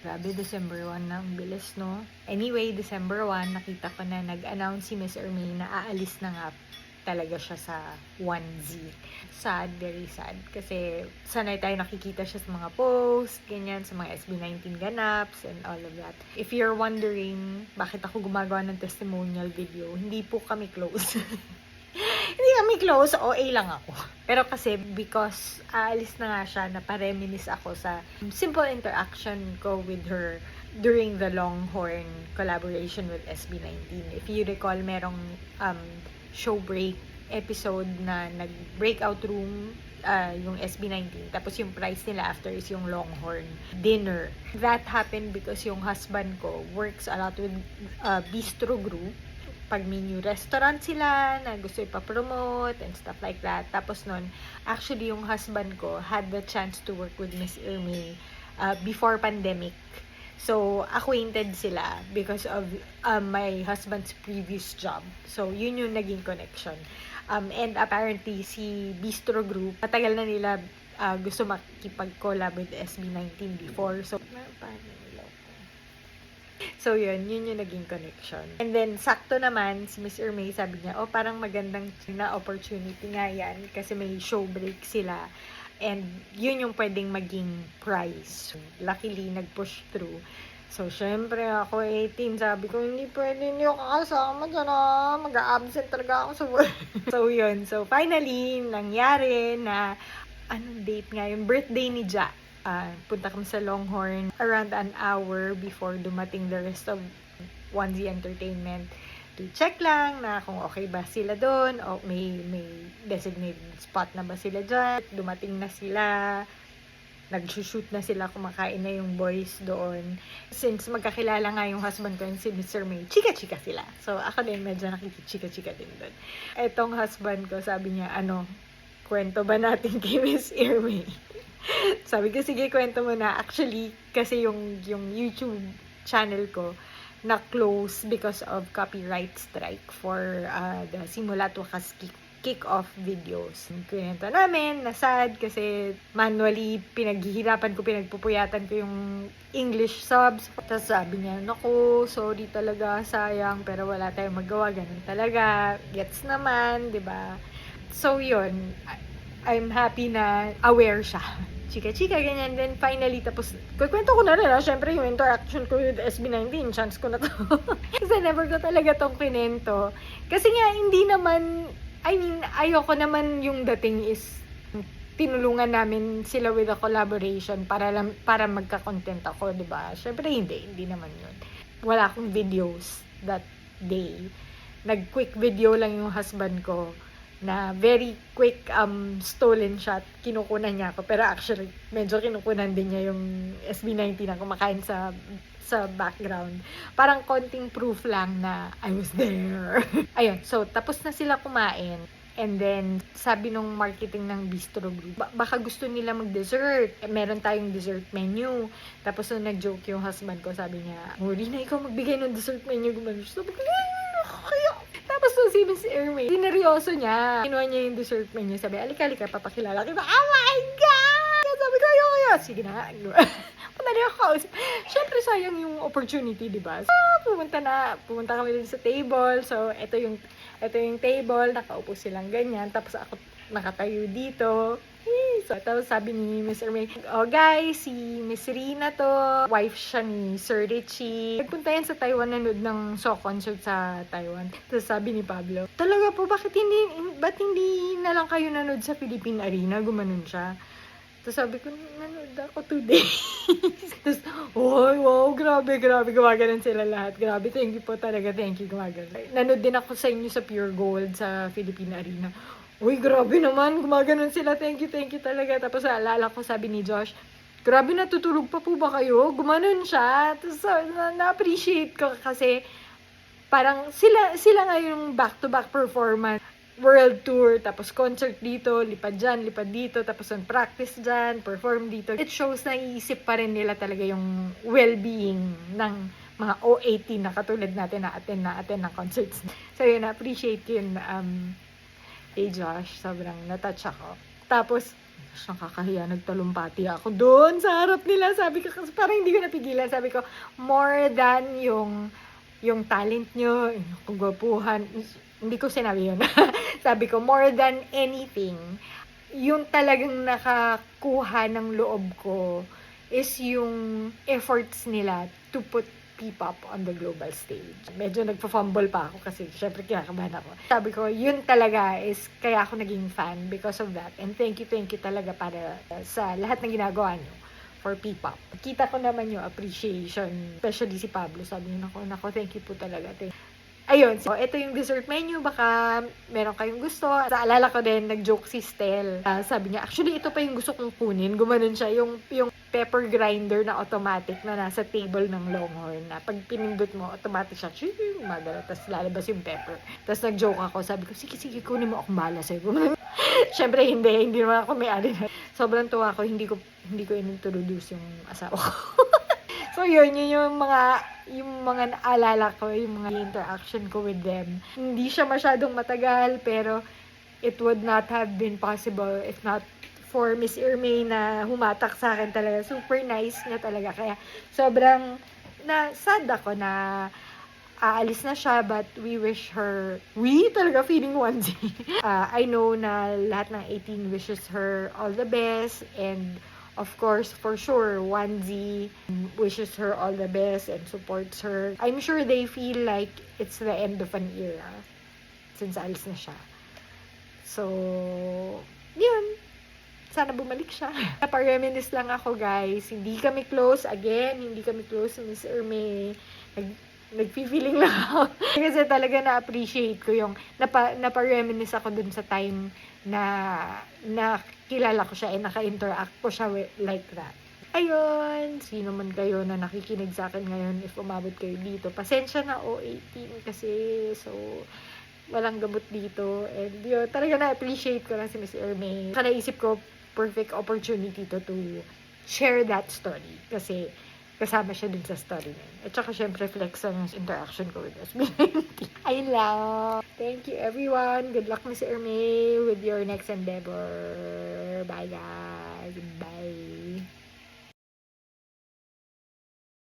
Grabe, December 1 na. Ang bilis, no? Anyway, December 1, nakita ko na nag-announce si Miss Ermaine na aalis na nga talaga siya sa 1Z. Sad, very sad. Kasi sanay tayo nakikita siya sa mga posts, ganyan, sa mga SB19 ganaps, and all of that. If you're wondering bakit ako gumagawa ng testimonial video, hindi po kami close. Hindi kami close, OA lang ako. Pero kasi because aalis na nga siya, napareminis ako sa simple interaction ko with her during the Longhorn collaboration with SB19. If you recall, merong show break episode na nag-breakout room yung SB19. Tapos yung prize nila after is yung Longhorn dinner. That happened because yung husband ko works a lot with Bistro Group. Pag may new restaurant sila na gusto ipapromote and stuff like that. Tapos nun, actually yung husband ko had the chance to work with Miss Ermi before pandemic. So, acquainted sila because of my husband's previous job. So, yun yung naging connection. And apparently, si Bistro Group, matagal na nila gusto makipag-collab with SB19 before. So, yun yung naging connection. And then, sakto naman, si Miss Ermay sabi niya, parang magandang na opportunity nga yan kasi may show break sila. And, yun yung pwedeng maging prize. Luckily, nag-push through. So, syempre, ako 18, sabi ko, hindi ako kakasama dyan mag-a-absent talaga ako sa work. So, yun. So, finally, nangyari na, anong date nga, yung birthday ni Ja. Punta kami sa Longhorn around an hour before dumating the rest of 1Z Entertainment to check lang na kung okay ba sila doon o may designated spot na ba sila dyan. Dumating na sila, nag-shoot na sila, kumakain na yung boys doon. Since magkakilala nga yung husband ko and si Mr. May, chika-chika sila. So ako din medyo nakikichika-chika din doon. Etong husband ko, sabi niya, kwento ba natin kay Miss Ermi? Sabi ko, sige, kwento mo na. Actually, kasi yung YouTube channel ko na-close because of copyright strike for the Simulat Wakas kick-off videos. Kwento namin, nasad kasi manually pinagpupuyatan ko yung English subs. Tapos sabi niya, naku, sorry talaga, sayang, pero wala tayong magawa, ganun talaga. Gets naman, di ba? So, yun. I'm happy na aware siya. Chika-chika, ganyan. Then, finally, tapos, kwento ko na rin, syempre, yung interaction ko with SB19, chance ko na to. Kasi never ko talaga tong kinento. Kasi nga, hindi naman, ayoko naman yung dating is, tinulungan namin sila with a collaboration para magka-content ako, di ba? Syempre, hindi naman yun. Wala akong videos that day. Nag-quick video lang yung husband ko na very quick stolen shot, kinukunan niya ako. Pero actually, medyo kinukunan din niya yung SB19 na kumakain sa background. Parang konting proof lang na I was there. Ayun, so tapos na sila kumain. And then, sabi nung marketing ng Bistro Group, baka gusto nila mag-dessert. Meron tayong dessert menu. Tapos nung nag-joke yung husband ko, sabi niya, hindi na ikaw magbigay ng dessert menu. Sabi ko, kaya. Tapos nung si Miss Ermi, sineryoso niya. Kinuha niya yung dessert menu. Sabi, alika, papakilala kita. Oh my God! Sabi ko, ayoko. Sige na nga. Punta niya ako. Siyempre, sayang yung opportunity, di ba? So, pumunta kami din sa table. So, ito yung table. Nakaupo silang ganyan. Tapos ako nakatayo dito. So, tapos sabi ni Miss Ermi, guys, si Miss Rina to, wife siya ni Sir Richie. Nagpunta yan sa Taiwan, nanood ng So concert sa Taiwan. Tapos sabi ni Pablo, talaga po, ba't hindi na lang kayo nanood sa Philippine Arena? Gumanon siya. Tapos sabi ko, nanood ako today. Tapos, wow, grabe, gumaganon sila lahat. Grabe, thank you po talaga, thank you, gumaganon. Nanood din ako sa inyo sa Pure Gold sa Philippine Arena. Uy, grabe naman, gumaganon sila, thank you talaga. Tapos alala ko, sabi ni Josh, grabe, natutulog pa po ba kayo? Gumanon siya. Tapos na-appreciate ko kasi parang sila nga yung back-to-back performance. World tour, tapos concert dito, lipad dyan, lipad dito, tapos on practice dyan, perform dito. It shows na iisip pa rin nila talaga yung well-being ng mga O18 na katulad natin na attend ng concerts. So yun, na-appreciate yun kay Josh. Sobrang natouch ako. Tapos, Gosh, nakakahiya, nagtalumpati ako doon sa harap nila. Sabi ko, kasi parang hindi ko napigilan. Sabi ko, more than yung talent nyo, yung kagwapuhan. Hindi ko sinabi yun. Sabi ko, more than anything, yung talagang nakakuha ng loob ko is yung efforts nila to put P-pop on the global stage. Medyo nagpa-fumble pa ako kasi syempre kinakabahan ako. Sabi ko, yun talaga is kaya ako naging fan because of that. And thank you talaga para sa lahat ng ginagawa nyo for P-pop. Kita ko naman yung appreciation, especially si Pablo. Sabi niya, nako, thank you po talaga. Ayun, so ito yung dessert menu, baka meron kayong gusto. Sa alala ko din, nag-joke si Stel. Sabi niya, actually ito pa yung gusto kong kunin. Gumanon siya, yung pepper grinder na automatic na nasa table ng Longhorn. Na pag pinindot mo, automatic siya, gumagala, tapos lalabas yung pepper. Tapos nag-joke ako, sabi ko, sige, kunin mo akong bala sa'yo. Siyempre hindi naman ako may-ari na. Sobrang tuwa ko, hindi ko inintroduce yung asawa ko. So yun yung mga naalala ko, yung mga interaction ko with them. Hindi siya masyadong matagal, pero it would not have been possible if not for Miss Irmay na humatak sa akin talaga. Super nice niya talaga. Kaya sobrang sad ako na aalis na siya, but we wish her, talaga feeling onesie. I know na lahat ng 18 wishes her all the best, and of course, for sure, Onesie wishes her all the best and supports her. I'm sure they feel like it's the end of an era since alis na siya. So, yun. Sana bumalik siya. Napareminis lang ako, guys. Hindi kami close. Again, hindi kami close sa Miss Irmay. Nag-feeling lang ako. Kasi talaga na-appreciate ko yung napareminis ako dun sa time na kilala ko siya and naka-interact ko siya like that. Ayun, sino man kayo na nakikinig sa akin ngayon, if umabot kayo dito, pasensya na 18 kasi, so walang gamot dito, and yun, talaga na-appreciate ko lang si Miss Irmay. Naisip ko, perfect opportunity to share that story kasi kasama siya dun sa story na yun. At saka syempre flex ang interaction ko with SB19. Ayun lang. Thank you everyone. Good luck Miss Irmay with your next endeavor. Bye guys. Bye.